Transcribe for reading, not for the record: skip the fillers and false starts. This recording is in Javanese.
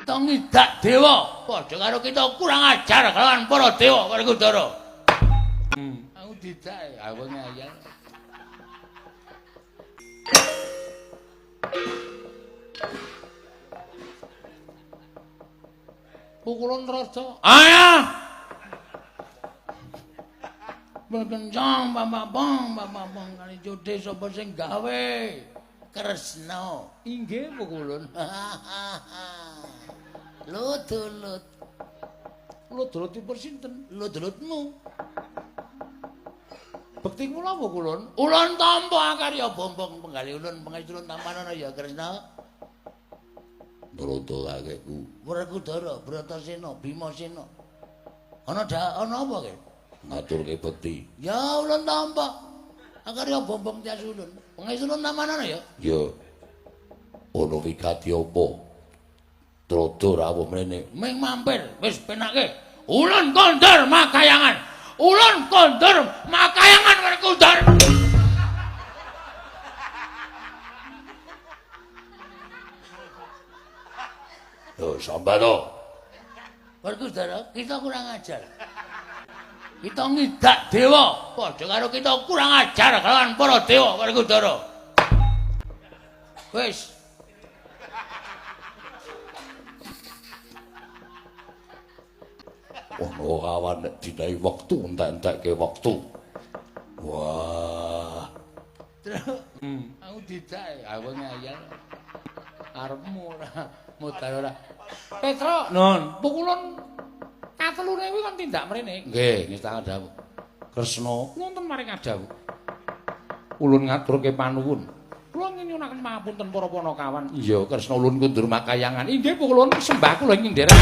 Kita ngidak dewa, padha karo kita kurang ajar kelawan para dewa Werkudara. Aku didak, aku ngayal. Pukulan raja. Ayo. Berkencang bang kali jodhe sapa sing gawe? Kresna. Inggih pukulun. Lut-lut. Lut-lutipun sinten? Lut-lutmu. Bekti kula apa kulun? Ulun tampa karya bombong penggali ulun pengajulun tampanana ya Kresna. Broto kakekku. Werkudara, Bratasena, Bimasena. Ana apa ke? Ngaturke bekti. Ya ulun tampa. Karya bombong tias ulun. Pengajulun tampanana ya? Ya. Ono wigati apa? Trodo rawuh mrene. Ming mampir, wis penake. Ulun kondur Makayangan. Ulun kondur Makayangan Werkudara. Yo sambato. Werkudara, kita kurang ajar. Kita ngidak dewa, padha karo kita kurang ajar kelawan para dewa Werkudara. Wis. Ono kawan nek dinahi wektu entek-entekke wektu. Wah. Aku didak, aku ngayal. Arepmu ora modal ora. Petro, nun, pukulun katelune kuwi kon tindak mrene. Nggih, ngestang dawuh. Kresna, wonten maring adawuh. Ulun ngaturke panuwun. Kula nyuwunaken pangapunten para panakawan. Iya, Kresna ulun kundur Makayangan. Inggih pukulun sembah kula ing nderek.